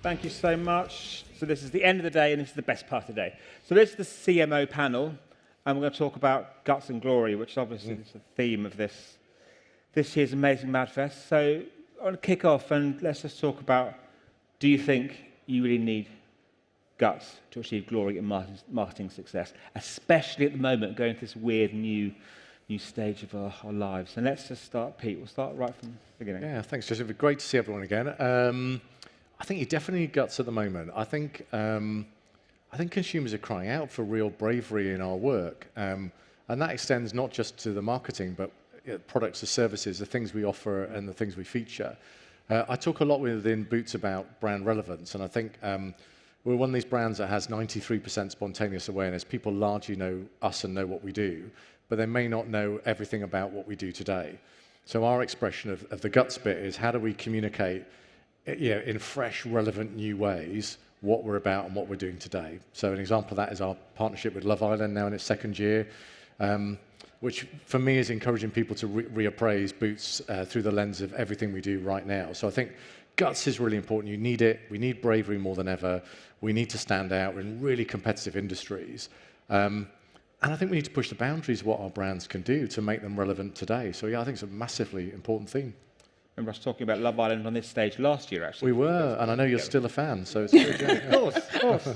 Thank you so much. So this is the end of the day, and this is the best part of the day. So this is the CMO panel, and we're going to talk about guts and glory, which obviously is the theme of this year's Amazing Madfest. So I want to kick off, and let's just talk about, do you think you really need guts to achieve glory and marketing success, especially at the moment, going through this weird new stage of our lives? And let's just start, Pete. We'll start right from the beginning. Yeah, thanks, Joseph. Great to see everyone again. I think you definitely need guts at the moment. I think consumers are crying out for real bravery in our work, and that extends not just to the marketing, but products and services, the things we offer and the things we feature. I talk a lot within Boots about brand relevance, and I think we're one of these brands that has 93% spontaneous awareness. People largely know us and know what we do, but they may not know everything about what we do today. So our expression of the guts bit is, how do we communicate in fresh, relevant new ways what we're about and what we're doing today? So an example of that is our partnership with Love Island, now in its second year, which for me is encouraging people to reappraise Boots through the lens of everything we do right now. So I think guts is really important. You need it. We need bravery more than ever. We need to stand out. We're in really competitive industries. And I think we need to push the boundaries of what our brands can do to make them relevant today. So yeah, I think it's a massively important theme. Remember us talking about Love Island on this stage last year, actually. We were, and I know you're still a fan, so it's good. Of course.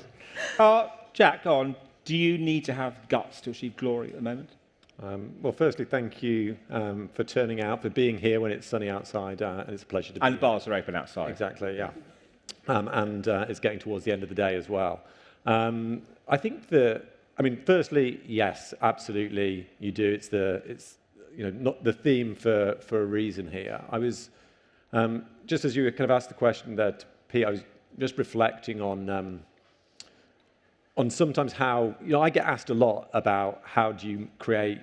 Jack, go on. Do you need to have guts to achieve glory at the moment? Well, firstly, thank you for turning out, for being here when it's sunny outside, and it's a pleasure to be And here. the bars are open outside. Exactly, yeah. And it's getting towards the end of the day as well. I think firstly, yes, absolutely, you do. It's not the theme for a reason here. I was just as you kind of asked the question that Pete, I was just reflecting on sometimes how I get asked a lot about how do you create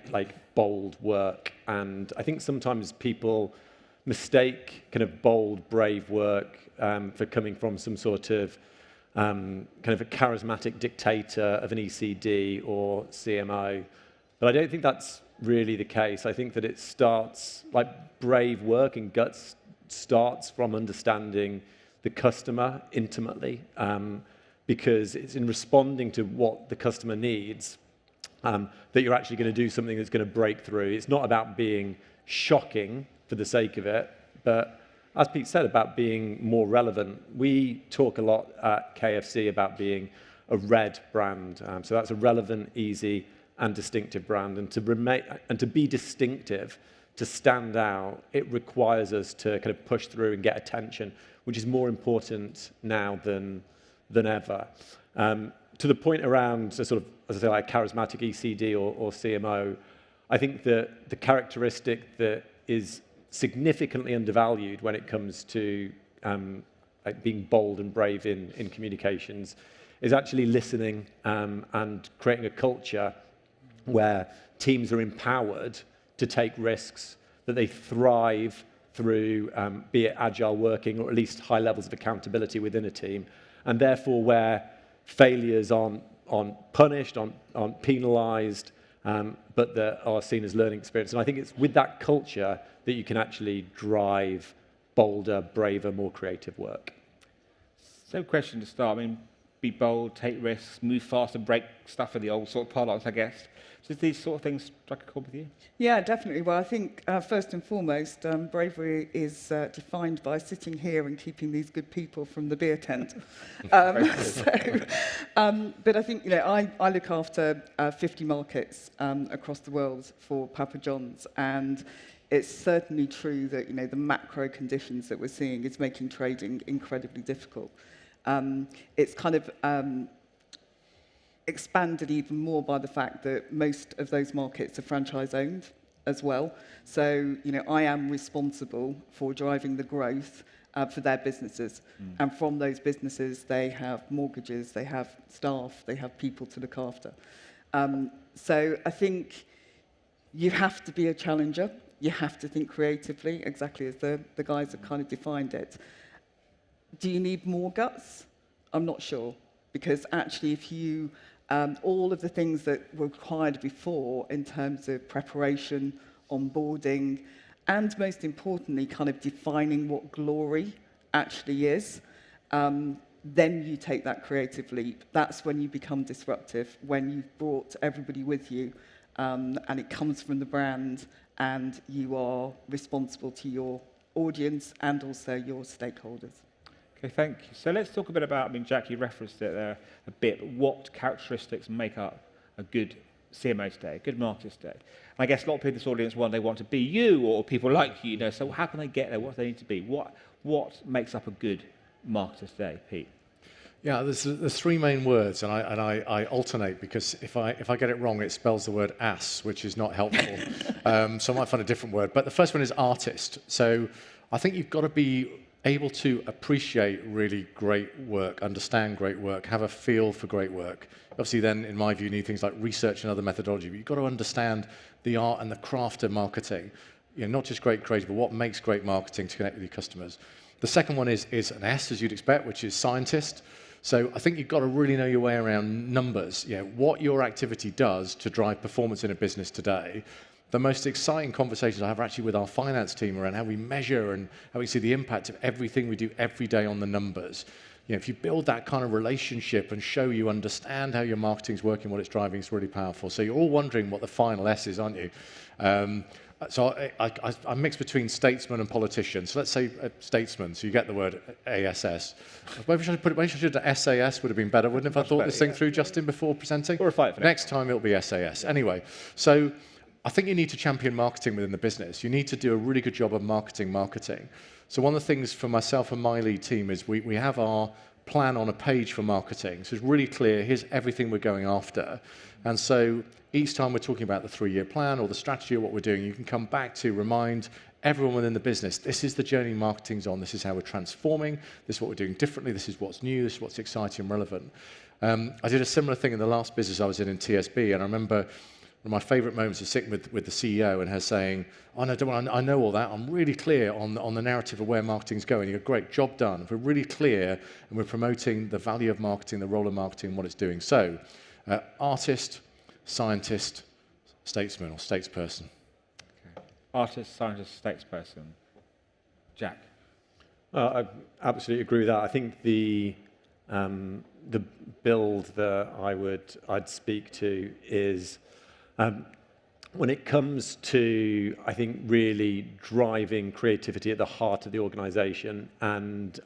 bold work, and I think sometimes people mistake kind of bold, brave work for coming from some sort of kind of a charismatic dictator of an ECD or CMO, but I don't think that's really the case. I think that it starts, brave work and guts starts from understanding the customer intimately, because it's in responding to what the customer needs that you're actually going to do something that's going to break through. It's not about being shocking for the sake of it, but as Pete said, about being more relevant. We talk a lot at KFC about being a red brand, so that's a relevant, easy, and distinctive brand. And to be distinctive, to stand out, it requires us to kind of push through and get attention, which is more important now than ever. To the point around sort of, as I say, like charismatic ECD or CMO, I think that the characteristic that is significantly undervalued when it comes to being bold and brave in communications is actually listening and creating a culture where teams are empowered to take risks, that they thrive through, be it agile working or at least high levels of accountability within a team, and therefore where failures aren't punished, aren't penalised, but that are seen as learning experience. And I think it's with that culture that you can actually drive bolder, braver, more creative work. So question to start. Be bold, take risks, move fast and break stuff in the old sort of paradox, I guess. So do these sort of things strike a chord with you? Yeah, definitely. Well, I think first and foremost, bravery is defined by sitting here and keeping these good people from the beer tent. But I think, I look after 50 markets across the world for Papa John's, and it's certainly true that, the macro conditions that we're seeing is making trading incredibly difficult. It's kind of expanded even more by the fact that most of those markets are franchise-owned as well. So, I am responsible for driving the growth for their businesses. And from those businesses, they have mortgages, they have staff, they have people to look after. So I think you have to be a challenger. You have to think creatively, exactly as the guys have kind of defined it. Do you need more guts? I'm not sure, because actually if you, all of the things that were required before in terms of preparation, onboarding, and most importantly, kind of defining what glory actually is, then you take that creative leap. That's when you become disruptive, when you've brought everybody with you, and it comes from the brand, and you are responsible to your audience and also your stakeholders. Okay, thank you. So let's talk a bit about, Jack, you referenced it there a bit, what characteristics make up a good CMO today, a good marketer today. And I guess a lot of people in this audience, they want to be you or people like you, so how can they get there? What do they need to be? What makes up a good marketer today, Pete? Yeah, there's three main words, and I alternate because if I get it wrong, it spells the word ass, which is not helpful. So I might find a different word. But the first one is artist. So I think you've got to be able to appreciate really great work, understand great work, have a feel for great work. Obviously, then, in my view, you need things like research and other methodology. But you've got to understand the art and the craft of marketing. Not just great creative, but what makes great marketing to connect with your customers. The second one is an S, as you'd expect, which is scientist. So I think you've got to really know your way around numbers, what your activity does to drive performance in a business today. The most exciting conversations I have are actually with our finance team around how we measure and how we see the impact of everything we do every day on the numbers. If you build that kind of relationship and show you understand how your marketing's working, what it's driving, it's really powerful. So you're all wondering what the final S is, aren't you? So I mix between statesman and politician. So let's say statesman, so you get the word ASS. Maybe I should have SAS would have been better, wouldn't it, if I thought this thing through, Justin, before presenting? Or a fight for next time it'll be SAS. Anyway, so I think you need to champion marketing within the business. You need to do a really good job of marketing. So one of the things for myself and my lead team is we have our plan on a page for marketing. So it's really clear, here's everything we're going after. And so each time we're talking about the 3-year plan or the strategy or what we're doing, you can come back to remind everyone within the business, this is the journey marketing's on, this is how we're transforming, this is what we're doing differently, this is what's new, this is what's exciting and relevant. I did a similar thing in the last business I was in TSB, and I remember one of my favourite moments of sitting with the CEO and her saying, oh, no, don't worry, I know all that. I'm really clear on the narrative of where marketing's going. You've got a great job done. We're really clear and we're promoting the value of marketing, the role of marketing, and what it's doing. So, artist, scientist, statesman or statesperson. Okay. Artist, scientist, statesperson. Jack? I absolutely agree with that. I think the build that I'd speak to is when it comes to, I think, really driving creativity at the heart of the organisation and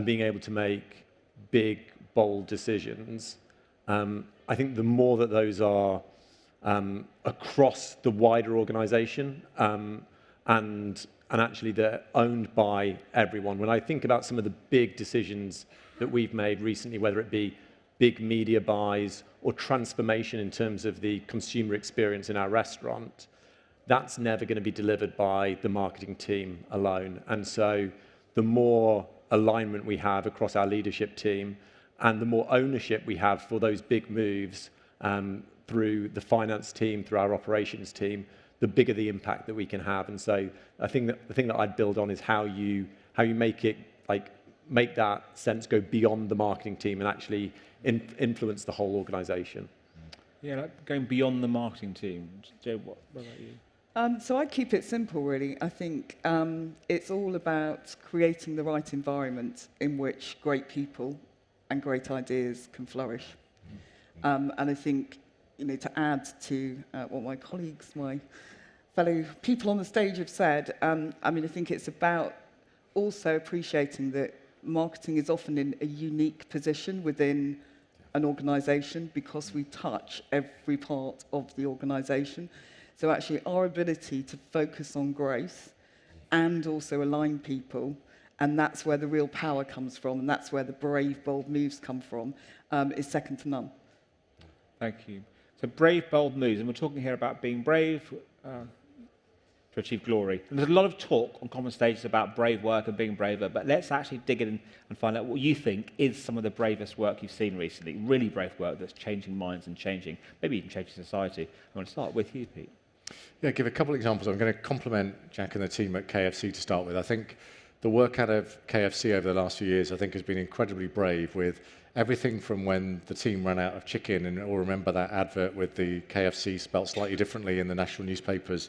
being able to make big, bold decisions. I think the more that those are across the wider organisation and actually they're owned by everyone. When I think about some of the big decisions that we've made recently, whether it be big media buys or transformation in terms of the consumer experience in our restaurant, that's never going to be delivered by the marketing team alone. And so the more alignment we have across our leadership team and the more ownership we have for those big moves through the finance team, through our operations team, the bigger the impact that we can have. And so I think that the thing that I'd build on is how you make it, make that sense go beyond the marketing team and actually influence the whole organisation. Yeah, going beyond the marketing team. Joe, what about you? So I keep it simple, really. I think it's all about creating the right environment in which great people and great ideas can flourish. And I think, to add to what my colleagues, my fellow people on the stage have said, I think it's about also appreciating that marketing is often in a unique position within an organisation because we touch every part of the organisation. So actually our ability to focus on growth and also align people, and that's where the real power comes from, and that's where the brave, bold moves come from, is second to none. Thank you. So brave, bold moves, and we're talking here about being brave to achieve glory. And there's a lot of talk on common stages about brave work and being braver, but let's actually dig in and find out what you think is some of the bravest work you've seen recently, really brave work that's changing minds and maybe even changing society. I want to start with you, Pete. Yeah, give a couple of examples. I'm going to compliment Jack and the team at KFC to start with. I think the work out of KFC over the last few years, I think, has been incredibly brave, with everything from when the team ran out of chicken, and all remember that advert with the KFC spelt slightly differently in the national newspapers,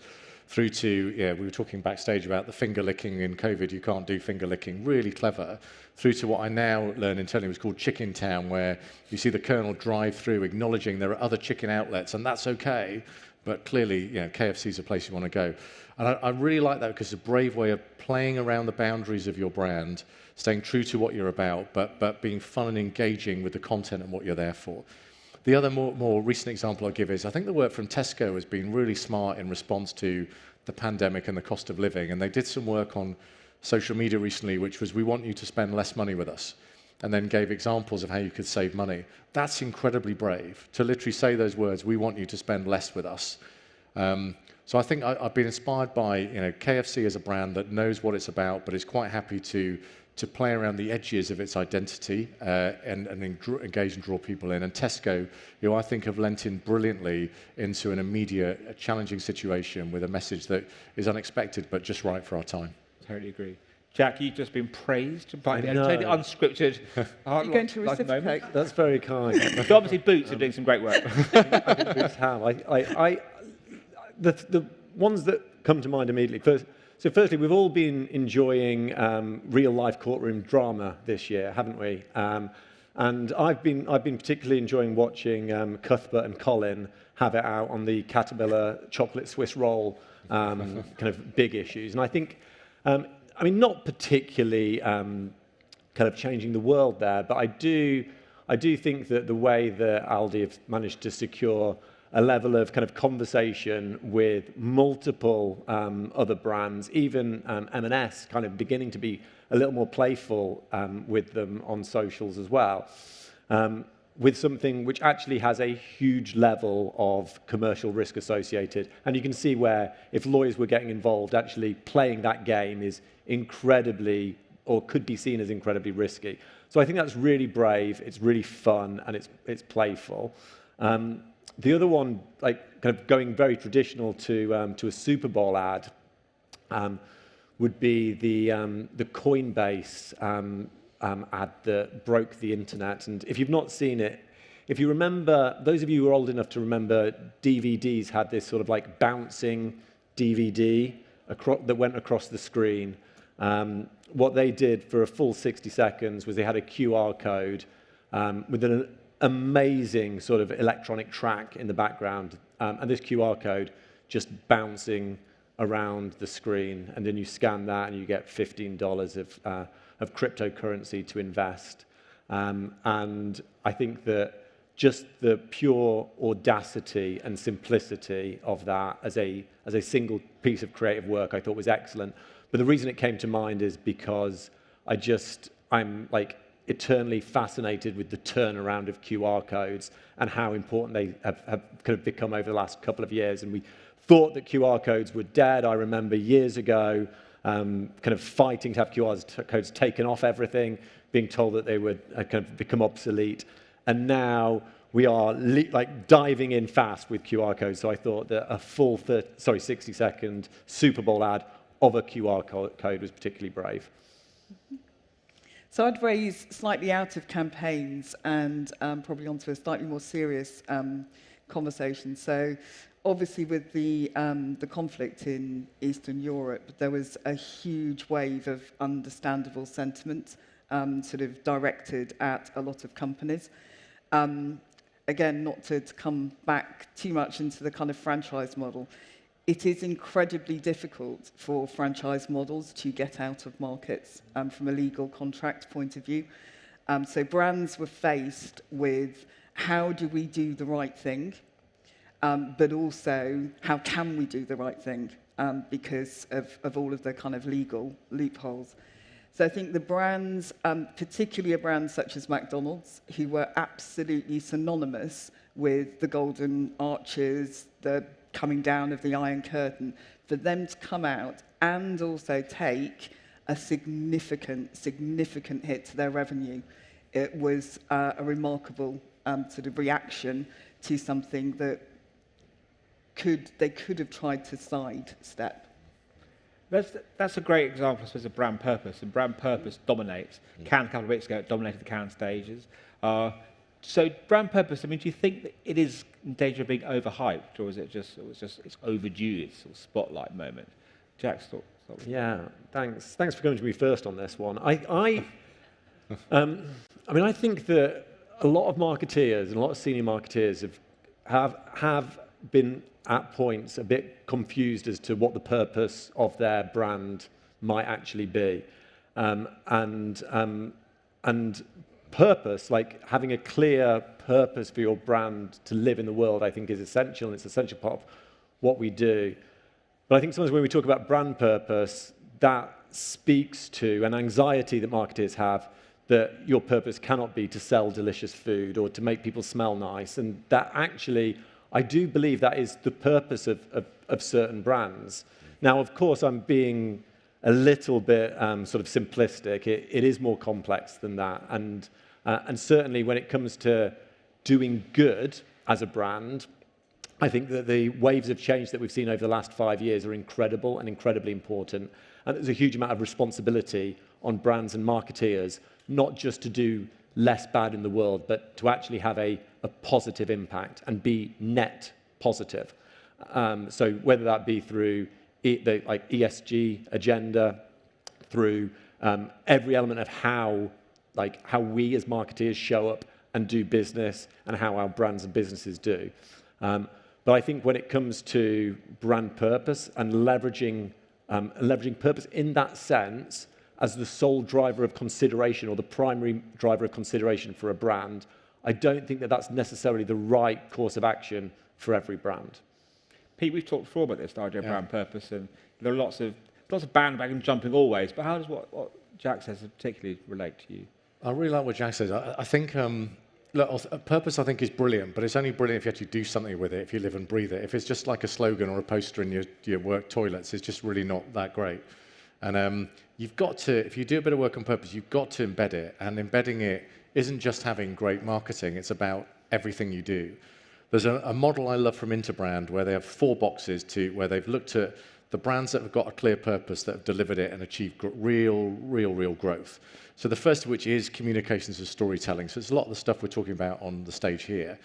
through to, we were talking backstage about the finger licking in COVID, you can't do finger licking, really clever, through to what I now learn internally was called Chicken Town, where you see the Colonel drive through acknowledging there are other chicken outlets, and that's okay, but clearly, KFC is a place you want to go. And I really like that because it's a brave way of playing around the boundaries of your brand, staying true to what you're about, but being fun and engaging with the content and what you're there for. The other more recent example I'll give is I think the work from Tesco has been really smart in response to the pandemic and the cost of living. And they did some work on social media recently, which was, we want you to spend less money with us, and then gave examples of how you could save money. That's incredibly brave, to literally say those words, we want you to spend less with us. So I think I've been inspired by KFC as a brand that knows what it's about, but is quite happy to play around the edges of its identity and engage and draw people in. And Tesco, I think have lent in brilliantly into an immediate, challenging situation with a message that is unexpected, but just right for our time. Totally agree. Jack, you've just been praised by the know. totally unscripted. You're going to reciprocate. That's very kind. So obviously Boots are doing some great work. I think Boots have. The ones that come to mind immediately. Firstly, we've all been enjoying real-life courtroom drama this year, haven't we? And I've been particularly enjoying watching Cuthbert and Colin have it out on the Caterpillar chocolate Swiss roll kind of big issues. And I think, not particularly kind of changing the world there, but I do think that the way that Aldi have managed to secure a level of kind of conversation with multiple other brands, even M&S kind of beginning to be a little more playful with them on socials as well, with something which actually has a huge level of commercial risk associated. And you can see where if lawyers were getting involved, actually playing that game is incredibly, or could be seen as incredibly risky. So I think that's really brave, it's really fun, and it's playful. The other one, kind of going very traditional to a Super Bowl ad, would be the Coinbase ad that broke the internet. And if you've not seen it, if you remember, those of you who are old enough to remember, DVDs had this sort of bouncing DVD that went across the screen. What they did for a full 60 seconds was they had a QR code with an amazing sort of electronic track in the background, and this QR code just bouncing around the screen, and then you scan that and you get $15 of cryptocurrency to invest. And I think that just the pure audacity and simplicity of that as a single piece of creative work I thought was excellent. But the reason it came to mind is because I'm eternally fascinated with the turnaround of QR codes and how important they have kind of become over the last couple of years. And we thought that QR codes were dead. I remember years ago kind of fighting to have QR codes taken off everything, being told that they would kind of become obsolete. And now we are diving in fast with QR codes. So I thought that a full 60-second Super Bowl ad of a QR code was particularly brave. So I'd raise slightly out of campaigns and probably onto a slightly more serious conversation. So obviously with the conflict in Eastern Europe, there was a huge wave of understandable sentiment sort of directed at a lot of companies. Again, not to come back too much into the kind of franchise model, it is incredibly difficult for franchise models to get out of markets from a legal contract point of view. So brands were faced with how do we do the right thing, but also how can we do the right thing because of all of the kind of legal loopholes. So I think the brands, particularly a brand such as McDonald's, who were absolutely synonymous with the golden arches, the coming down of the Iron Curtain, for them to come out and also take a significant hit to their revenue. It was a remarkable sort of reaction to something that they could have tried to sidestep. That's a great example, I suppose, of brand purpose. And brand purpose dominates. Cannes a couple of weeks ago, it dominated the Cannes stages. So brand purpose, I mean, do you think that it is in danger of being overhyped, or is it just, it's overdue, it's sort of spotlight moment? Jack's thought. Yeah, thanks. Thanks for coming to me first on this one. I mean, I think that a lot of marketeers and a lot of senior marketeers have been at points a bit confused as to what the purpose of their brand might actually be, and purpose, like having a clear purpose for your brand to live in the world, I think is essential, and it's an essential part of what we do. But I think sometimes when we talk about brand purpose, that speaks to an anxiety that marketers have, that your purpose cannot be to sell delicious food or to make people smell nice. And that actually, I do believe that is the purpose of certain brands. Now, of course, I'm being a little bit sort of simplistic. It is more complex than that. And certainly when it comes to doing good as a brand, I think that the waves of change that we've seen over the last 5 years are incredible and incredibly important. And there's a huge amount of responsibility on brands and marketeers, not just to do less bad in the world, but to actually have a positive impact and be net positive. So whether that be through the ESG agenda, through every element of how we as marketeers show up and do business, and how our brands and businesses do. But I think when it comes to brand purpose and leveraging purpose in that sense as the sole driver of consideration or the primary driver of consideration for a brand, I don't think that that's necessarily the right course of action for every brand. Pete, we've talked before about this, the idea of brand purpose, and there are lots of bandwagon jumping always, but how does what Jack says particularly relate to you? I really like what Jack says. I think, look, purpose I think is brilliant, but it's only brilliant if you actually do something with it, if you live and breathe it. If it's just like a slogan or a poster in your work toilets, it's just really not that great. And you've got to, if you do a bit of work on purpose, you've got to embed it. And embedding it isn't just having great marketing, it's about everything you do. There's a model I love from Interbrand where they have 4 boxes where they've looked at the brands that have got a clear purpose that have delivered it and achieved real growth. So the first of which is communications and storytelling. So it's a lot of the stuff we're talking about on the stage here.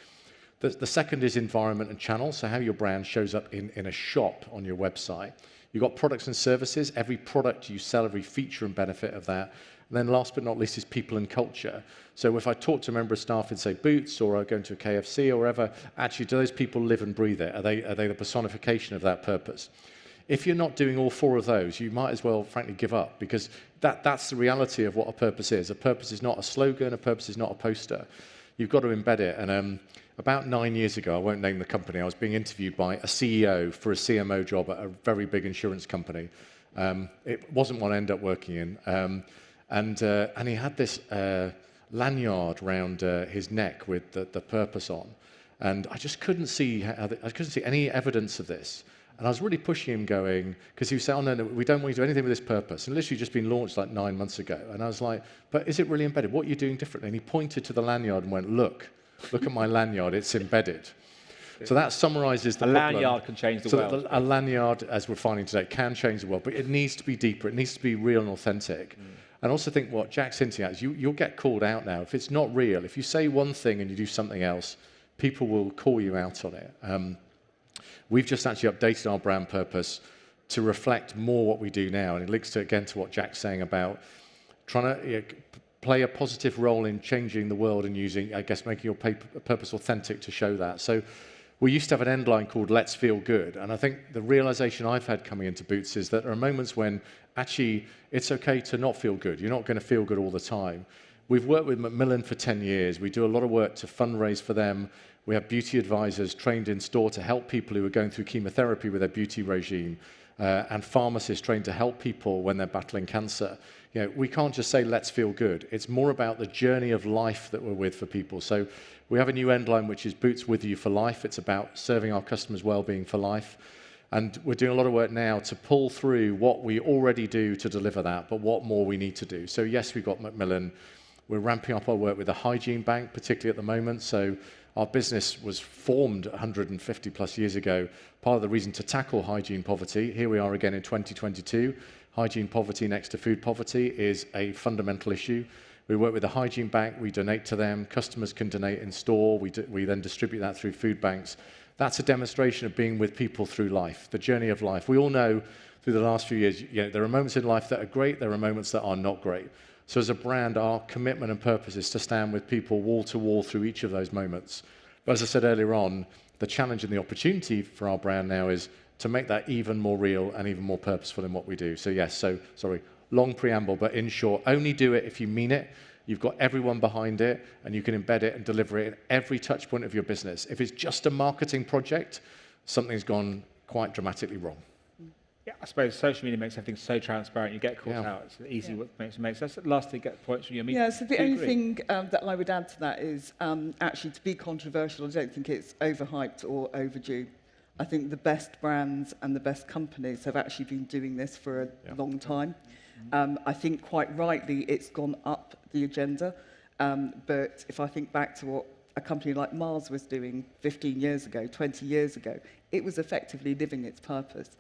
The second is environment and channel, so how your brand shows up in a shop on your website. You've got products and services, every product you sell, every feature and benefit of that. And then last but not least is people and culture. So if I talk to a member of staff in, say, Boots, or I go into a KFC or wherever, actually, do those people live and breathe it? Are they the personification of that purpose? If you're not doing all 4 of those, you might as well, frankly, give up, because that's the reality of what a purpose is. A purpose is not a slogan, a purpose is not a poster. You've got to embed it. And about 9 years ago, I won't name the company, I was being interviewed by a CEO for a CMO job at a very big insurance company. It wasn't one I ended up working in. And he had this lanyard round his neck with the purpose on. And I just couldn't see any evidence of this. And I was really pushing him, going, because he was saying, oh, no, we don't want you to do anything with this purpose. And literally just been launched like 9 months ago. And I was like, but is it really embedded? What are you doing differently? And he pointed to the lanyard and went, look at my lanyard, it's embedded. So that summarizes the problem. lanyard can change the world. A lanyard, as we're finding today, can change the world, but it needs to be deeper. It needs to be real and authentic. And also think what Jack's hinting at is you'll get called out now. If it's not real, if you say one thing and you do something else, people will call you out on it. We've just actually updated our brand purpose to reflect more what we do now. And it links again to what Jack's saying about trying to play a positive role in changing the world and using, I guess, making your purpose authentic to show that. So we used to have an end line called Let's Feel Good. And I think the realization I've had coming into Boots is that there are moments when actually it's okay to not feel good. You're not going to feel good all the time. We've worked with Macmillan for 10 years. We do a lot of work to fundraise for them. We have beauty advisors trained in store to help people who are going through chemotherapy with their beauty regime, and pharmacists trained to help people when they're battling cancer. You know, we can't just say, let's feel good. It's more about the journey of life that we're with for people. So we have a new end line, which is Boots with you for life. It's about serving our customers' well-being for life. And we're doing a lot of work now to pull through what we already do to deliver that, but what more we need to do. So yes, we've got Macmillan. We're ramping up our work with the Hygiene Bank, particularly at the moment. So our business was formed 150 plus years ago, part of the reason to tackle hygiene poverty. Here we are again in 2022. Hygiene poverty next to food poverty is a fundamental issue. We work with the hygiene bank, we donate to them, customers can donate in store, we then distribute that through food banks. That's a demonstration of being with people through life, the journey of life. We all know through the last few years, there are moments in life that are great, there are moments that are not great. So as a brand, our commitment and purpose is to stand with people wall to wall through each of those moments. But as I said earlier on, the challenge and the opportunity for our brand now is to make that even more real and even more purposeful in what we do. So yes, sorry, long preamble, but in short, only do it if you mean it. You've got everyone behind it, and you can embed it and deliver it in every touch point of your business. If it's just a marketing project, something's gone quite dramatically wrong. Yeah, I suppose social media makes everything so transparent. You get caught Yeah. out. It's easy what makes. That's the last thing. Get points from you. I mean, Yeah, so the do you only agree? thing that I would add to that is actually to be controversial, I don't think it's overhyped or overdue. I think the best brands and the best companies have actually been doing this for a long time. I think quite rightly it's gone up the agenda. But if I think back to what a company like Mars was doing 15 years ago, 20 years ago, it was effectively living its purpose.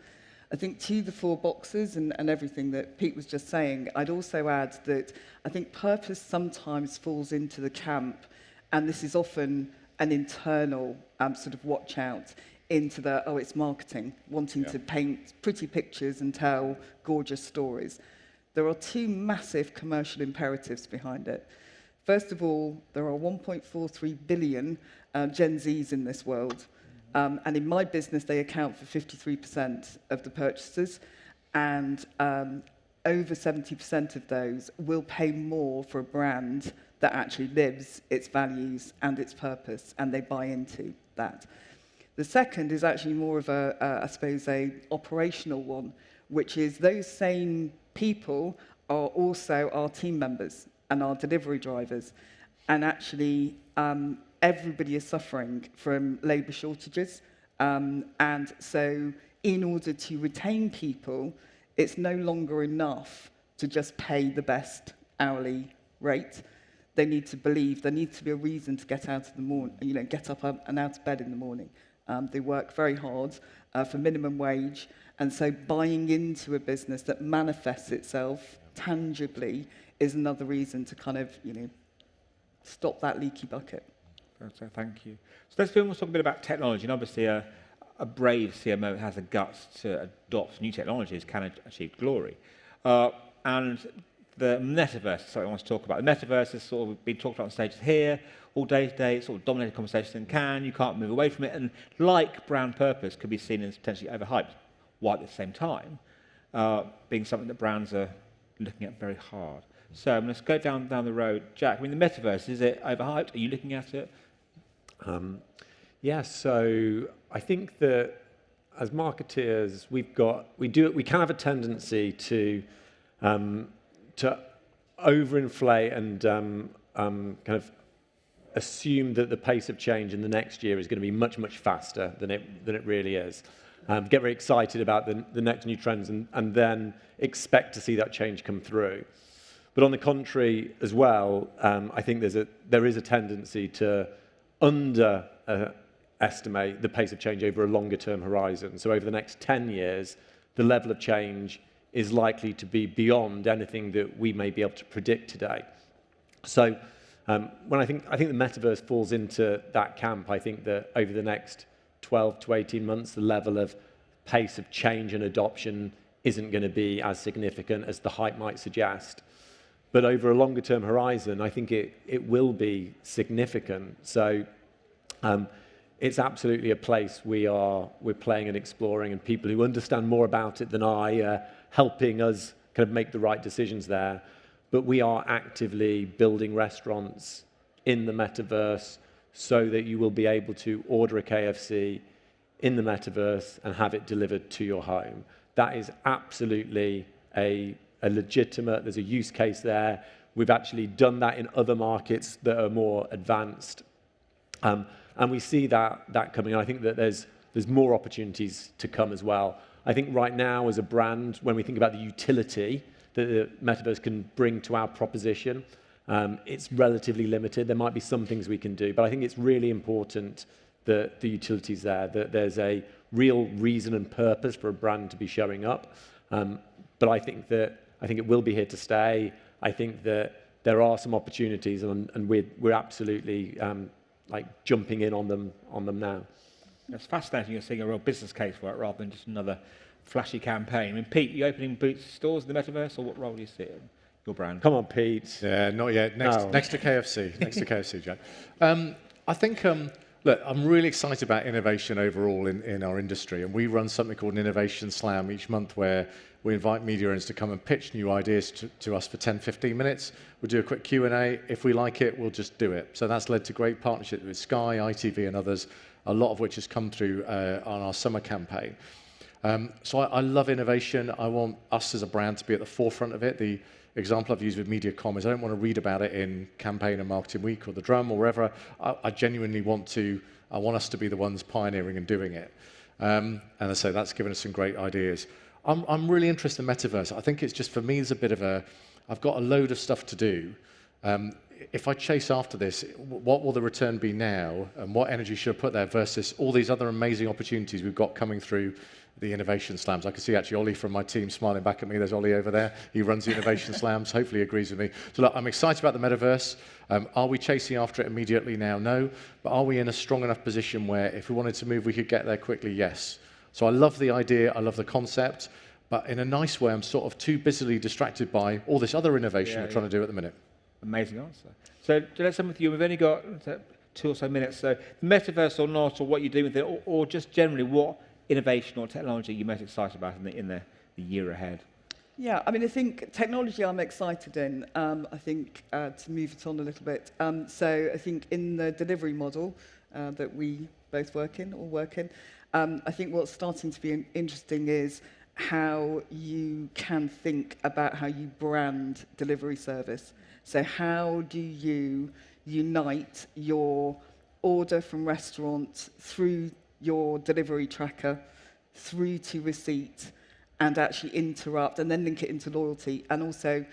I think to the 4 boxes and everything that Pete was just saying, I'd also add that I think purpose sometimes falls into the camp, and this is often an internal sort of watch out into the, it's marketing, wanting to paint pretty pictures and tell gorgeous stories. There are 2 massive commercial imperatives behind it. First of all, there are 1.43 billion Gen Zs in this world. And in my business, they account for 53% of the purchases, and over 70% of those will pay more for a brand that actually lives its values and its purpose, and they buy into that. The second is actually more of I suppose, a operational one, which is those same people are also our team members and our delivery drivers, and actually everybody is suffering from labour shortages. And so in order to retain people, it's no longer enough to just pay the best hourly rate. They need to believe, there needs to be a reason to get out of the morning, get up and out of bed in the morning. They work very hard for minimum wage. And so buying into a business that manifests itself tangibly is another reason to kind of, stop that leaky bucket. So thank you. So let's talk a bit about technology. And obviously, a brave CMO has the guts to adopt new technologies, can achieve glory. And the metaverse is something I want to talk about. The metaverse has sort of been talked about on stages here, all day today. It's sort of dominated conversation in Cannes. You can't move away from it. And like brand purpose, could be seen as potentially overhyped, while at the same time being something that brands are looking at very hard. So let's go down the road. Jack, I mean, the metaverse, is it overhyped? Are you looking at it? So I think that as marketeers, we can have a tendency to overinflate and kind of assume that the pace of change in the next year is going to be much, much faster than it really is. Get very excited about the next new trends and then expect to see that change come through. But on the contrary as well, I think there is a tendency to underestimate the pace of change over a longer term horizon. So over the next 10 years, the level of change is likely to be beyond anything that we may be able to predict today. So when I think the metaverse falls into that camp, I think that over the next 12 to 18 months, the level of pace of change and adoption isn't going to be as significant as the hype might suggest. But over a longer term horizon, I think it will be significant. So it's absolutely a place we're playing and exploring, and people who understand more about it than I are helping us kind of make the right decisions there. But we are actively building restaurants in the metaverse so that you will be able to order a KFC in the metaverse and have it delivered to your home. That is absolutely a legitimate, there's a use case there. We've actually done that in other markets that are more advanced. And we see that coming. And I think that there's more opportunities to come as well. I think right now as a brand, when we think about the utility that the metaverse can bring to our proposition, it's relatively limited. There might be some things we can do, but I think it's really important that the utility's there, that there's a real reason and purpose for a brand to be showing up. But I think it will be here to stay. I think that there are some opportunities, and we're absolutely like jumping in on them now. It's fascinating you're seeing a real business case for it rather than just another flashy campaign. I mean, Pete, you opening Boots stores in the metaverse, or what role do you see it in your brand? Come on, Pete. Yeah, not yet. Next to KFC. Next to KFC, Jack. I think, look, I'm really excited about innovation overall in our industry, and we run something called an Innovation Slam each month where we invite media owners to come and pitch new ideas to us for 10, 15 minutes. We'll do a quick Q&A. If we like it, we'll just do it. So that's led to great partnerships with Sky, ITV, and others, a lot of which has come through on our summer campaign. So I love innovation. I want us as a brand to be at the forefront of it. The example I've used with MediaCom is I don't want to read about it in Campaign and Marketing Week or The Drum or wherever. I genuinely want us to be the ones pioneering and doing it. And I say that's given us some great ideas. I'm really interested in metaverse. I think it's just, for me, it's a bit of I've got a load of stuff to do. If I chase after this, what will the return be now, and what energy should I put there versus all these other amazing opportunities we've got coming through the Innovation Slams? I can see actually Ollie from my team smiling back at me. There's Ollie over there. He runs the Innovation Slams. Hopefully he agrees with me. So look, I'm excited about the metaverse. Are we chasing after it immediately now? No. But are we in a strong enough position where if we wanted to move, we could get there quickly? Yes. So I love the idea. I love the concept. But in a nice way, I'm sort of too busily distracted by all this other innovation we're trying to do at the minute. Amazing answer. So let's end with you. We've only got 2 or so minutes. So the metaverse or not, or what you're doing with it, or just generally what innovation or technology you're most excited about in the year ahead? Yeah, I mean, I think technology I'm excited in. I think to move it on a little bit. So I think in the delivery model that we both work in, I think what's starting to be interesting is how you can think about how you brand delivery service. So how do you unite your order from restaurant through your delivery tracker, through to receipt, and actually interrupt, and then link it into loyalty, and also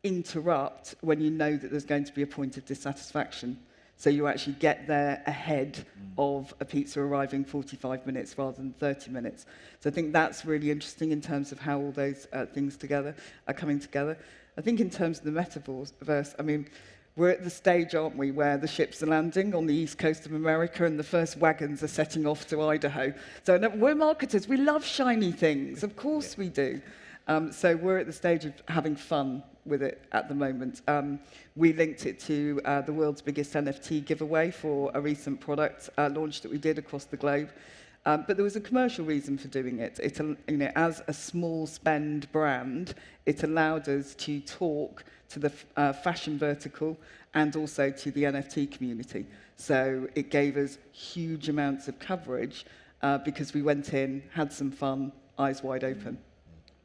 interrupt when you know that there's going to be a point of dissatisfaction. So you actually get there ahead of a pizza arriving 45 minutes rather than 30 minutes. So I think that's really interesting in terms of how all those things together are coming together. I think in terms of the metaverse, I mean, we're at the stage, aren't we, where the ships are landing on the east coast of America and the first wagons are setting off to Idaho. So we're marketers. We love shiny things. Of course we do. So we're at the stage of having fun with it at the moment. We linked it to the world's biggest NFT giveaway for a recent product launch that we did across the globe. But there was a commercial reason for doing it. As a small spend brand, it allowed us to talk to the fashion vertical and also to the NFT community. So it gave us huge amounts of coverage because we went in, had some fun, eyes wide open.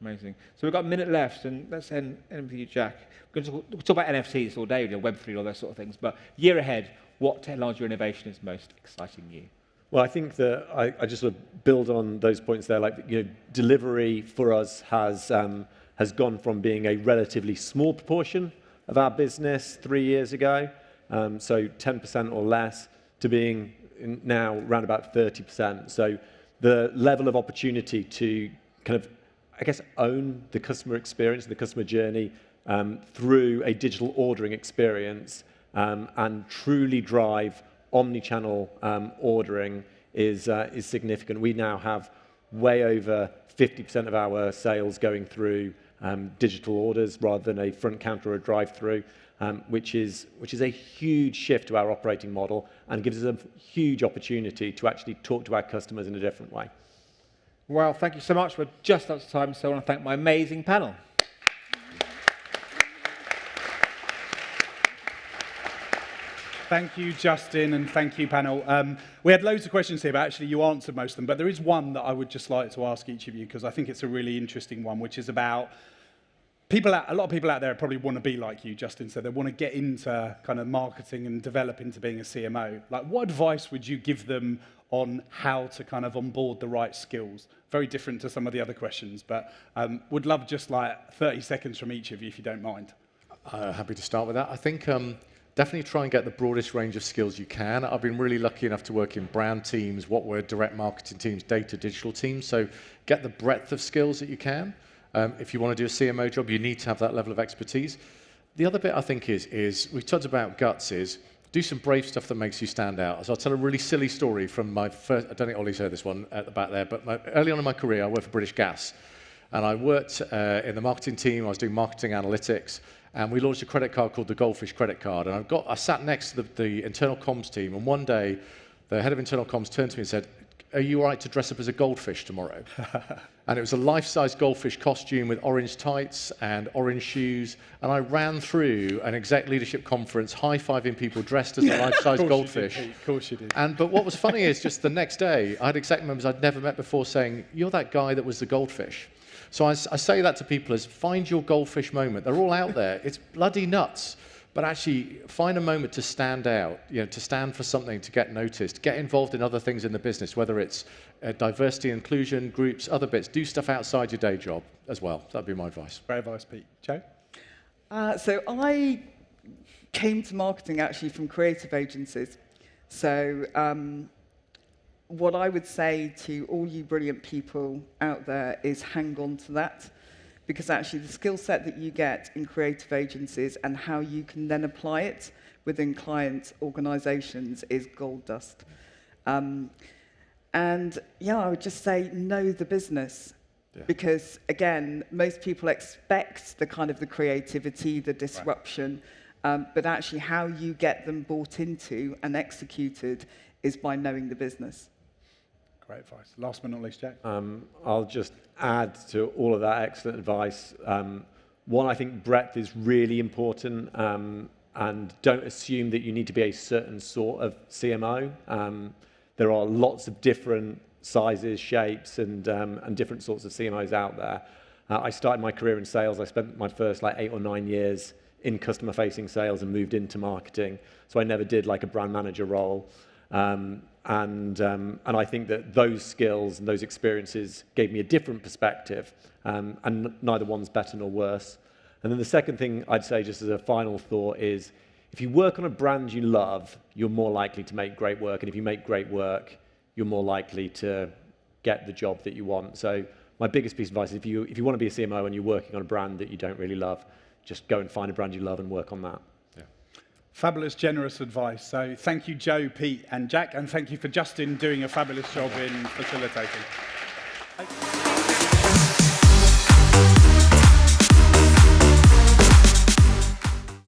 Amazing. So we've got a minute left, and let's end with you, Jack. We'll talk about NFTs all day, Web3, all those sort of things. But year ahead, what technology or innovation is most exciting you? Well, I think that I just sort of build on those points there. Like, delivery for us has gone from being a relatively small proportion of our business 3 years ago, so 10% or less, to being now around about 30%. So the level of opportunity to kind of, I guess, own the customer experience, the customer journey through a digital ordering experience and truly drive omni-channel ordering is significant. We now have way over 50% of our sales going through digital orders rather than a front counter or a drive-through, which is a huge shift to our operating model and gives us a huge opportunity to actually talk to our customers in a different way. Well, thank you so much. We're just out of time, so I want to thank my amazing panel. Thank you, Justin, and thank you, panel. We had loads of questions here, but actually you answered most of them. But there is one that I would just like to ask each of you, because I think it's a really interesting one, which is about a lot of people out there probably want to be like you, Justin, so they want to get into kind of marketing and develop into being a CMO. Like, what advice would you give them on how to kind of onboard the right skills? Very different to some of the other questions, but would love just like 30 seconds from each of you, if you don't mind. Happy to start with that. I think definitely try and get the broadest range of skills you can. I've been really lucky enough to work in brand teams, what were direct marketing teams, data, digital teams. So get the breadth of skills that you can. If you want to do a CMO job, you need to have that level of expertise. the other bit I think is we talked about guts is do some brave stuff that makes you stand out. So I'll tell a really silly story from my first, I don't think Ollie's heard this one at the back there, but early on in my career, I worked for British Gas. And I worked in the marketing team. I was doing marketing analytics. And we launched a credit card called the Goldfish credit card. And I sat next to the internal comms team. And one day, the head of internal comms turned to me and said, "Are you all right to dress up as a goldfish tomorrow?" And it was a life-size goldfish costume with orange tights and orange shoes. And I ran through an exec leadership conference, high-fiving people dressed as a life-size goldfish. Of course you did. But what was funny is just the next day, I had exec members I'd never met before saying, "You're that guy that was the goldfish." So I say that to people as find your goldfish moment. They're all out there. It's bloody nuts. But actually, find a moment to stand out, to stand for something, to get noticed, get involved in other things in the business, whether it's diversity, inclusion, groups, other bits. Do stuff outside your day job as well. That'd be my advice. Great advice, Pete. Joe? So I came to marketing actually from creative agencies. So what I would say to all you brilliant people out there is hang on to that. Because actually the skill set that you get in creative agencies and how you can then apply it within client organizations is gold dust. And yeah, I would just say know the business. Yeah. Because again, most people expect the kind of the creativity, the disruption, but actually how you get them bought into and executed is by knowing the business. Great advice. Last but not least, Jack. I'll just add to all of that excellent advice. One, I think breadth is really important, and don't assume that you need to be a certain sort of CMO. There are lots of different sizes, shapes, and different sorts of CMOs out there. I started my career in sales. I spent my first 8 or 9 years in customer-facing sales and moved into marketing. So I never did a brand manager role. And I think that those skills and those experiences gave me a different perspective, and neither one's better nor worse. And then the second thing I'd say, just as a final thought, is if you work on a brand you love, you're more likely to make great work, and if you make great work, you're more likely to get the job that you want. So my biggest piece of advice is if you want to be a CMO and you're working on a brand that you don't really love, just go and find a brand you love and work on that. Fabulous, generous advice. So thank you, Joe, Pete, and Jack, and thank you for Justin doing a fabulous job in facilitating.